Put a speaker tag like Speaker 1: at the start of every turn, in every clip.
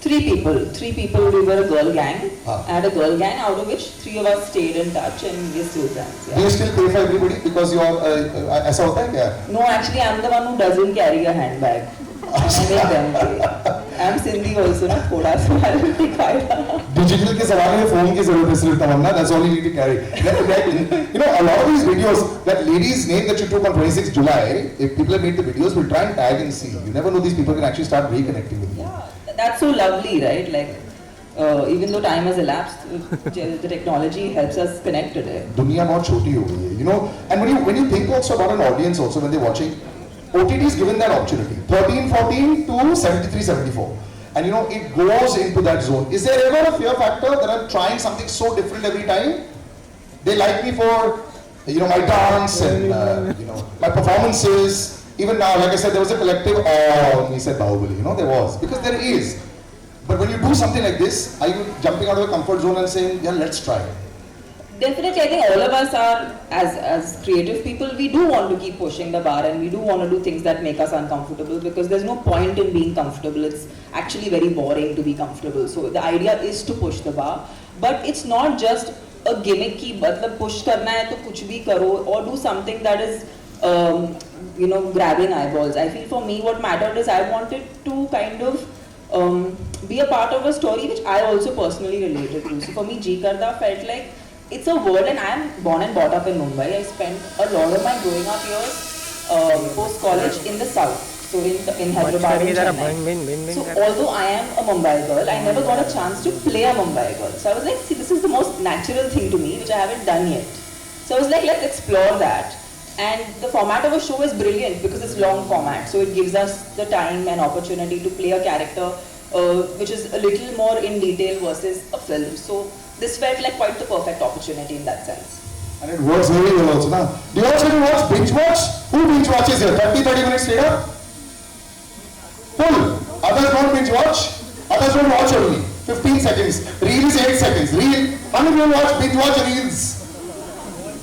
Speaker 1: Three people. We were a girl gang.
Speaker 2: हाँ.
Speaker 1: I had a girl gang, out of which 3 of us stayed in touch and we're still friends.
Speaker 2: Do you still pay for everybody because you are ऐसा होता है क्या?
Speaker 1: No, actually, I'm the one who doesn't carry a handbag. I make them pay. I'm Sindhi also, na thoda, so I will take Kaida.
Speaker 2: Digital के ज़माने में phone की ज़रूरत है सिर्फ तमन्ना. That's all you need to carry. You know, a lot of these videos, that lady's name that you took on 26 July, if people have made the videos, we'll try and tag and see. You never know, these people can actually start reconnecting with you.
Speaker 1: Yeah, that's so lovely, right? Like, even though time has elapsed, the technology helps us connect today.
Speaker 2: दुनिया बहुत छोटी हो गई है, you know. And when you think also about an audience also when they're watching, OTT is given that opportunity. 13, 14 to 73, 74. And you know, it goes into that zone. Is there ever a fear factor that I'm trying something so different every time? They like me for, you know, my dance and, you know, my performances. Even now, like I said, there was a collective awe when we said Bahubali, you know, there was. Because there is. But when you do something like this, are you jumping out of your comfort zone and saying, yeah, let's try it?
Speaker 1: Definitely, I think all of us are, as creative people, we do want to keep pushing the bar and we do want to do things that make us uncomfortable because there's no point in being comfortable. It's actually very boring to be comfortable. So the idea is to push the bar. But it's not just a gimmick ki matlab push karna hai to kuch bhi karo or do something that is, you know, grabbing eyeballs. I feel for me what mattered is I wanted to kind of be a part of a story which I also personally related to. So for me, Ji Karda felt like it's a world, and I am born and brought up in Mumbai. I spent a lot of my growing up years post-college in the south, so in Hyderabad and Chennai. So although I am a Mumbai girl, I never got a chance to play a Mumbai girl. So I was like, see, this is the most natural thing to me, which I haven't done yet. So I was like, let's explore that. And the format of a show is brilliant because it's long format, so it gives us the time and opportunity to play a character which is a little more in detail versus a film. So this felt like quite the perfect opportunity in that sense.
Speaker 2: And it works very well also now. Do you also watch binge watch? Who binge watches here? 30 minutes later? Full. Others don't binge watch. Others don't watch only. 15 seconds. Reel is 8 seconds. Reel. How many people watch binge watch reels?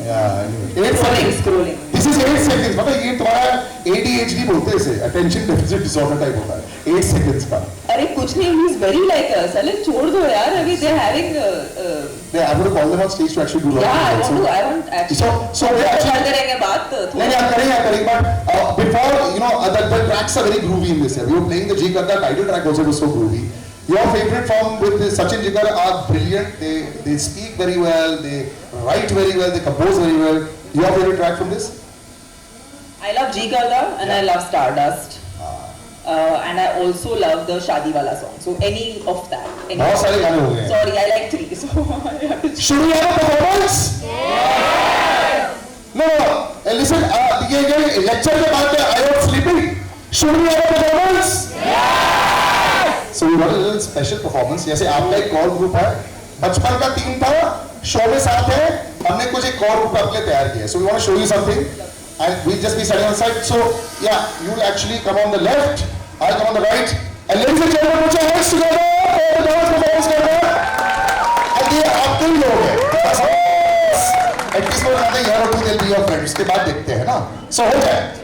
Speaker 2: Yeah, anyway. 8 seconds.
Speaker 1: Scrolling.
Speaker 2: This is 8 seconds. मतलब ये तुम्हारा ADHD बोलते हैं इसे. Attention deficit disorder type होता है. 8 seconds का.
Speaker 1: अरे कुछ नहीं, he's very like us. अरे छोड़ दो यार, अभी they're having.
Speaker 2: Yeah, I'm going to call them on stage to actually do.
Speaker 1: Yeah, I want actually.
Speaker 2: So we actually.
Speaker 1: करते रहेंगे बात.
Speaker 2: नहीं करेंगे. But before, you know, the tracks are very groovy in this. We were playing the Ji Karda title track also, was so groovy. Your favorite form with Sachin Jigar are brilliant. They speak very well. They write very well. They compose very well. Your favorite track from this?
Speaker 1: I love Ji Karda and I love Stardust. And I also love the Shadi Wala song. So any of that.
Speaker 2: बहुत सारे गाने हो गए.
Speaker 1: Sorry, I like 3. So I have to.
Speaker 2: Should we have a performance? Yes. No. Listen. ये lecture के बाद I was sleeping. Should we have a performance? Yes. So we got a little special performance. जैसे आपका एक core group है. बचपन का team था. शो में साथ है. हमने कुछ एक core group अपने तैयार किया. So we want to show you something. And we'll just be standing on the side. So, yeah, you'll actually come on the left, I'll come on the right. And ladies and gentlemen, put your hands together for the dance performance together. And ये आपके ही लोग हैं. बस at least for another year or two they'll be your friends. उसके बाद देखते हैं ना. So हो जाए.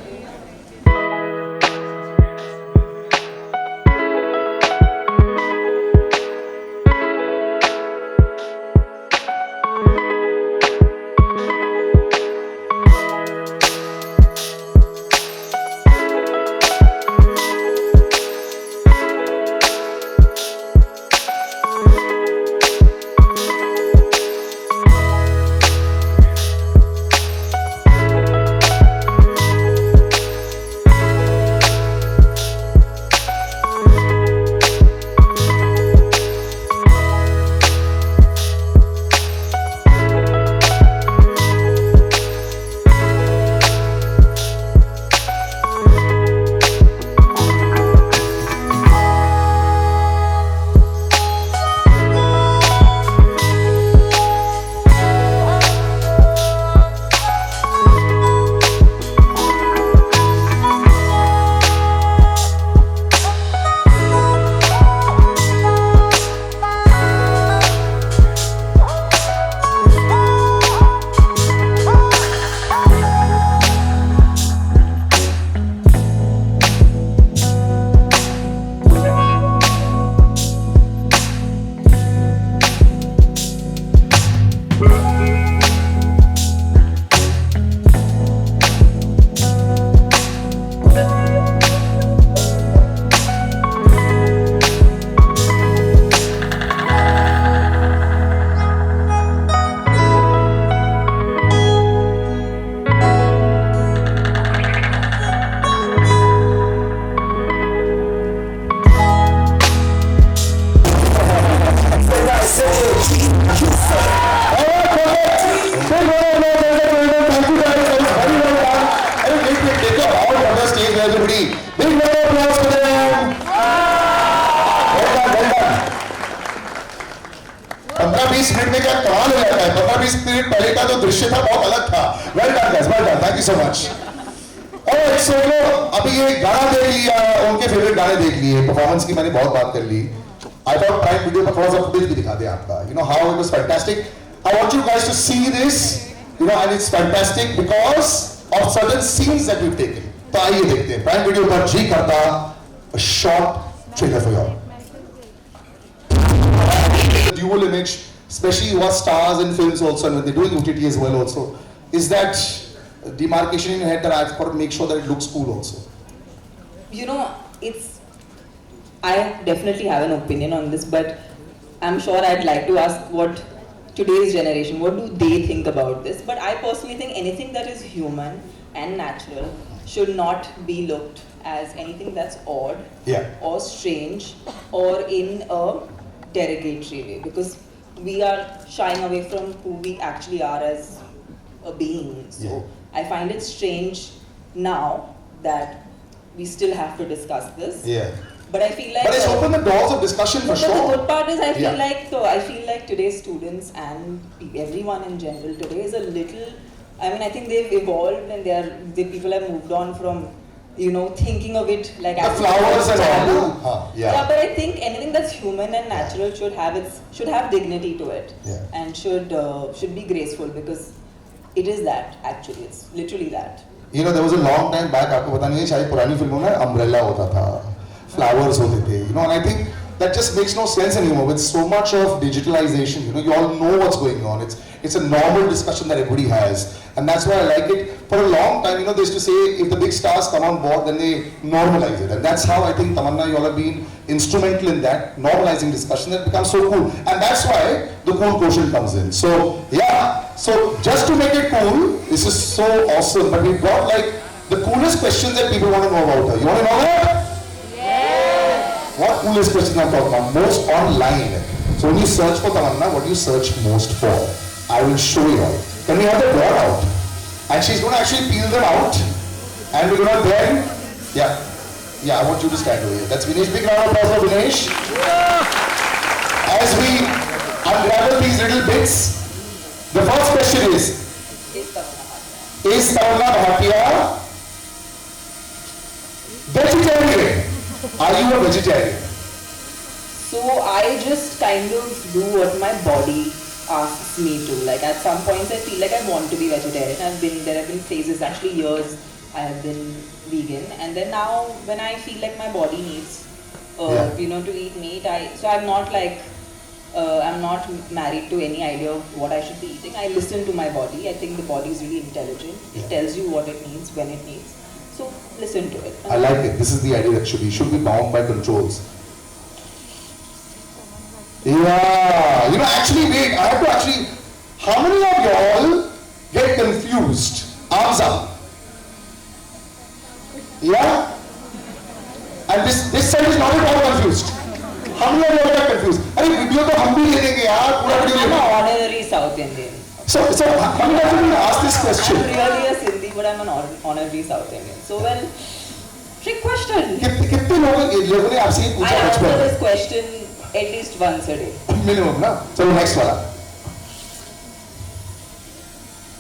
Speaker 2: 15-20 मिनट में क्या कमाल हो जाता है. 15-20 मिनट पहले का जो दृश्य था बहुत अलग था. Well done guys, well done. Thank you so much. Alright, so अभी ये गाना देख लिया, उनके फेवरेट गाने देख लिए, परफॉर्मेंस की मैंने बहुत बात कर ली. I thought Prime Video पर थोड़ा सा footage भी दिखा दे आपका. You know how it was fantastic. I want you guys to see this. You know, and it's fantastic because of certain scenes that we've taken. तो आइए देखते हैं. Prime Video पर जी करता a short trailer for y'all. The dual image, especially who are stars in films also, and when they're doing OTT as well also, is that demarcation in your head that I've got to make sure that it looks cool also.
Speaker 1: You know, I definitely have an opinion on this, but I'm sure I'd like to ask what today's generation, what do they think about this? But I personally think anything that is human and natural should not be looked as anything that's odd
Speaker 2: Yeah.
Speaker 1: or strange or in a derogatory way, because we are shying away from who we actually are as a being. So
Speaker 2: Yeah.
Speaker 1: I find it strange now that we still have to discuss this.
Speaker 2: Yeah.
Speaker 1: But I feel like.
Speaker 2: But it's opened the doors of discussion for
Speaker 1: But the
Speaker 2: sure.
Speaker 1: good part is I feel
Speaker 2: Yeah.
Speaker 1: like today's students and everyone in general today is a little. I mean, I think they've evolved and the people have moved on from, you know, thinking of it like
Speaker 2: The
Speaker 1: as
Speaker 2: flowers and all.
Speaker 1: taboo.
Speaker 2: Huh, yeah.
Speaker 1: But I think anything that's human and natural should have dignity to it,
Speaker 2: Yeah.
Speaker 1: and should be graceful, because it is that actually. It's literally that.
Speaker 2: You know, there was a long time back, आपको पता नहीं है, शायद पुरानी फिल्मों में umbrella होता था, flowers होते थे, you know, and I think that just makes no sense anymore with so much of digitalization. You know, you all know what's going on. It's a normal discussion that everybody has, and that's why I like it. For a long time, you know, they used to say if the big stars come on board, then they normalize it, and that's how I think Tamanna, you all have been instrumental in that normalizing discussion that becomes so cool, and that's why the cool quotient comes in. So yeah, so just to make it cool, this is so awesome. But we've got like the coolest questions that people want to know about her. You want to know that? What coolest question I'm talking about? Most online. So when you search for Tamanna, what do you search most for? I will show you all. Can we have the board out? And she's going to actually peel them out. And we're going to then, yeah, I want you to stand over here. That's Vinesh. Big round of applause for Vinesh. As we unravel these little bits, the first question is Tamanna Bhatia vegetarian? Are you a vegetarian?
Speaker 1: So I just kind of do what my body asks me to. Like at some points I feel like I want to be vegetarian. There have been phases, actually years, I have been vegan, and then now when I feel like my body needs, you know, to eat meat, so I'm not like, I'm not married to any idea of what I should be eating. I listen to my body. I think the body is really intelligent. It tells you what it needs, when it needs. So listen to it.
Speaker 2: I like it. This is the idea that should be bound by controls. Yeah, you know, actually, wait, I have to actually, how many of y'all get confused? Arms up. Yeah? And this side is not at all confused. How many of y'all get confused? अरे video तो हम भी ले लेंगे यार, पूरा video
Speaker 1: I'm
Speaker 2: ले
Speaker 1: an honorary South Indian.
Speaker 2: So how many of you asked this question?
Speaker 1: I'm really a Sindhi, but I'm an honorary South Indian. So well, trick question.
Speaker 2: कितने लोगों ने आपसे ये
Speaker 1: I
Speaker 2: पूछा
Speaker 1: answer
Speaker 2: बचपन
Speaker 1: this question at least once a day.
Speaker 2: में? Minimum ना? चलो नेक्स्ट वाला.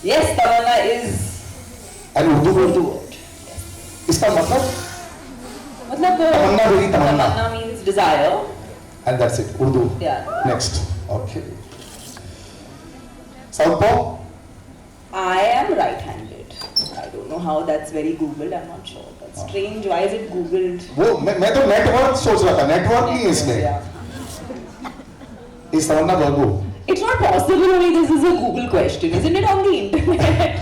Speaker 1: Yes, Tamanna is
Speaker 2: And Urdu
Speaker 1: Urdu
Speaker 2: बोल.
Speaker 1: word.
Speaker 2: इसका मतलब?
Speaker 1: मतलब
Speaker 2: तमन्ना मेरी तमन्ना.
Speaker 1: Tamanna means desire.
Speaker 2: And that's it. Urdu.
Speaker 1: Yeah.
Speaker 2: Next. Okay. Southpaw?
Speaker 1: I am right-handed. I don't know how that's very Googled. I'm not sure. That's strange. Why is it Googled?
Speaker 2: वो मैं तो network सोच रहा था. Network नहीं है इसमें.
Speaker 1: Yeah.
Speaker 2: इस तमन्ना बाबू.
Speaker 1: It's not possible only this is a Google question. Isn't it on the internet?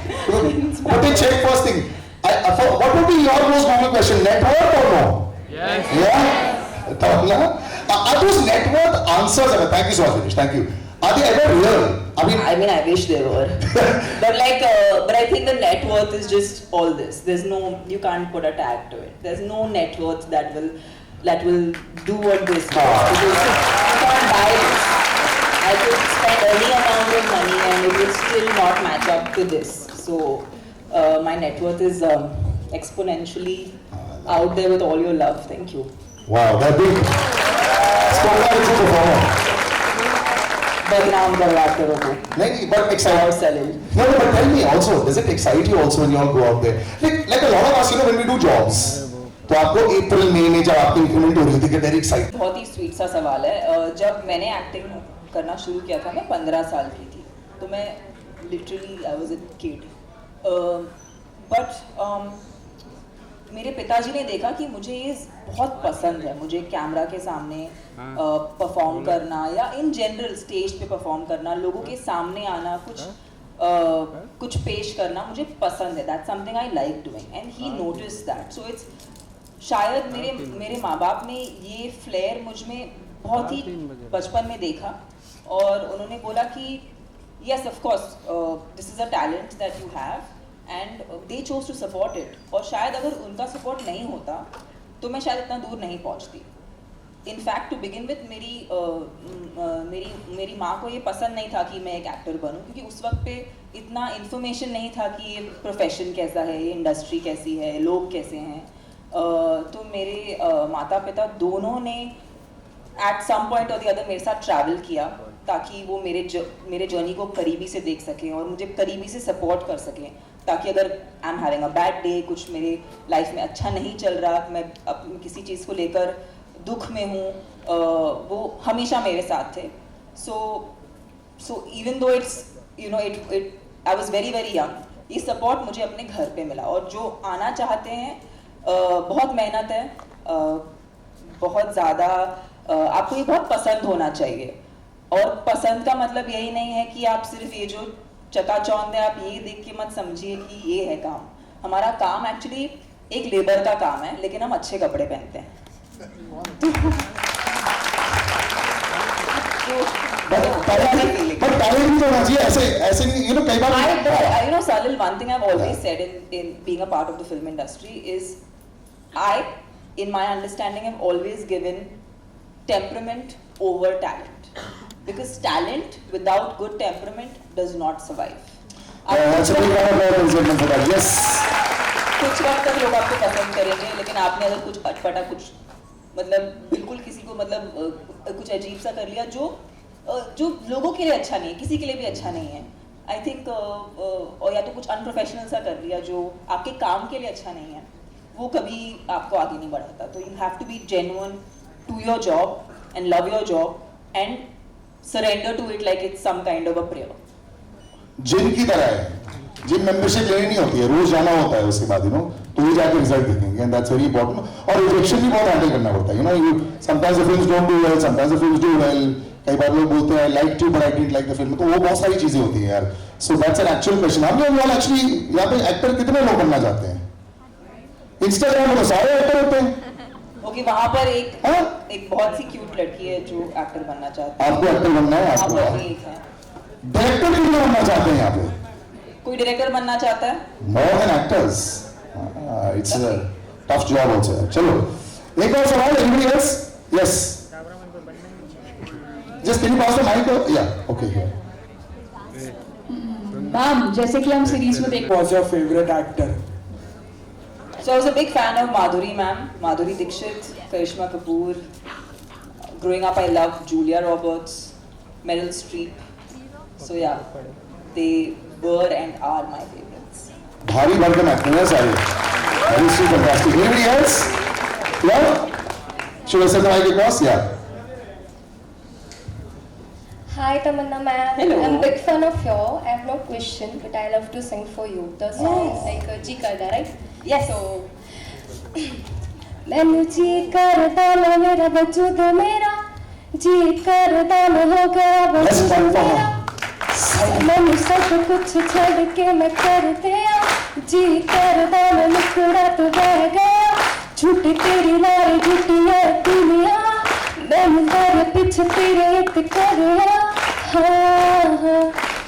Speaker 2: But they check first thing. What would be your most Google question? Network or no?
Speaker 3: Yes.
Speaker 2: Yeah? Tamanna? Are those network answers ever? Thank you so much, Vinesh. Thank you. Are they ever real? I mean,
Speaker 1: I wish they were. But like, but I think the net worth is just all this. There's no, you can't put a tag to it. There's no net worth that will do what this does. Because you can't buy this. I could spend any amount of money and it will still not match up to this. So my net worth is exponentially out there with all your love. Thank you.
Speaker 2: wow, that big. Spotlight is a performer.
Speaker 1: बदनाम करवा करो को
Speaker 2: नहीं, but
Speaker 1: और
Speaker 2: excite.
Speaker 1: selling.
Speaker 2: No, but tell me also, does it excite you also when you all go out there? Like a lot of us, when we do jobs, तो आपको अप्रैल मई में जब आपकी इंक्रीमेंट हो रही थी, very excited.
Speaker 1: बहुत ही स्वीट सा सवाल है। जब मैंने एक्टिंग करना शुरू किया था, मैं 15 साल की थी, तो मैं literally I was a kid, but मेरे पिताजी ने देखा कि मुझे ये बहुत पसंद है, मुझे कैमरा के सामने परफॉर्म करना या इन जनरल स्टेज पे परफॉर्म करना, लोगों के सामने आना, कुछ पेश करना मुझे पसंद है। That's something I like doing and he notice that. So it's शायद मेरे माँ बाप ने ये फ्लेयर मुझ में बहुत ही बचपन में देखा और उन्होंने बोला कि yes of course this is a talent that you have and they chose to support it. और शायद अगर उनका सपोर्ट नहीं होता तो मैं शायद इतना दूर नहीं पहुंचती। इनफैक्ट टू बिगिन विथ मेरी माँ को ये पसंद नहीं था कि मैं एक एक्टर बनूं, क्योंकि उस वक्त पे इतना इन्फॉर्मेशन नहीं था कि ये प्रोफेशन कैसा है, ये इंडस्ट्री कैसी है, लोग कैसे हैं। तो मेरे माता पिता दोनों ने एट सम पॉइंट और द अदर मेरे साथ ट्रैवल किया ताकि वो मेरे जर्नी को करीबी से देख सकें और मुझे करीबी से सपोर्ट कर सकें, ताकि अगर I am having a bad day, कुछ मेरे लाइफ में अच्छा नहीं चल रहा, मैं किसी चीज़ को लेकर दुख में हूँ, वो हमेशा मेरे साथ थे। So even though it's you know it I was very very young, ये सपोर्ट मुझे अपने घर पे मिला। और जो आना चाहते हैं, बहुत मेहनत है, बहुत ज़्यादा आपको ये बहुत पसंद होना चाहिए। और पसंद का मतलब यही नहीं है कि आप सिर्फ ये जो चकाचौंध है आप ये देख के मत समझिए कि ये है काम। हमारा काम एक्चुअली एक लेबर का काम है, लेकिन हम अच्छे कपड़े पहनते हैं।
Speaker 2: but talent भी तो होना चाहिए, ऐसे नहीं, you know, कई बार
Speaker 1: you know Salil, one thing I've always said in being a part of the film industry is in my understanding have always given temperament over talent, because talent without good temperament does not survive.
Speaker 2: that's a big statement for that. Yes.
Speaker 1: कुछ वक्त तक लोग आपको पसंद करेंगे, लेकिन आपने अगर कुछ अटपटा, कुछ मतलब बिल्कुल किसी को मतलब कुछ अजीब सा कर लिया जो लोगों के लिए अच्छा नहीं है, किसी के लिए भी अच्छा नहीं है, आई थिंक, और या तो कुछ अनप्रोफेशनल सा कर लिया जो आपके काम के लिए अच्छा नहीं है, वो कभी आपको आगे नहीं बढ़ाता। तो you have to be genuine to your job and love your job and surrender to it like it's some kind of a prayer.
Speaker 2: Gym की तरह है, जिम मेंबरशिप लेनी नहीं होती है, रोज जाना होता है, उसके बाद तो ही जाके रिजल्ट दिखेंगे, एंड दैट्स वेरी इंपॉर्टेंट। और रिजेक्शन भी बहुत हैंडल करना पड़ता है, you know, sometimes the films don't do well, sometimes the films do well. कई बार लोग बोलते हैं like to but I didn't like the film, तो वो बहुत सारी चीजें होती हैं यार। So that's an actual question. हम लोग एक्चुअली यहाँ पे एक्टर कितने लोग बनना चाहते हैं? इंस्टाग्राम में तो सारे एक्टर होते हैं।
Speaker 1: ओके, वहाँ पर एक बहुत सी क्यूट लड़की है जो एक्टर बनना चाहती है।
Speaker 2: आपको एक्टर बनना है?
Speaker 1: आपको
Speaker 2: आपको
Speaker 1: एक है।
Speaker 2: डायरेक्टर कितने बनना चाहते हैं यहाँ पे?
Speaker 1: कोई डायरेक्टर बनना चाहता है?
Speaker 2: More than actors. It's a tough job also. चलो, एक और सवाल, anybody else? Yes. Just can you pass the mic? Yeah. Okay.
Speaker 3: Ma'am, जैसे कि हम सीरीज में देख,
Speaker 4: Was your favorite actor?
Speaker 1: So I was a big fan of Madhuri ma'am, Madhuri Dixit, Karishma Kapoor. Growing up, I loved Julia Roberts, Meryl Streep. So yeah, they were and are my favorites.
Speaker 2: भारी भरकम actor है सारे. Very fantastic. Anybody else? Yeah. Should I send the mic across? Yeah.
Speaker 5: Hi Tamanna ma'am.
Speaker 1: Hello.
Speaker 5: I'm a big fan of your. I have no question, but I love to sing for you. The song is like Ji Karda, right?
Speaker 1: Yes.
Speaker 5: So, मैनू जी करदा मैं मेरा वजूद मेरा जी करदा मैं हो गया वजूद मेरा मैनू सब कुछ छोड़ के मैं कर दिया जी करदा मैं मुकरा तो रह गया झूठी तेरी लारे झूठी है दुनिया मैनू तेरे पीछे तेरे एक कर हाँ हाँ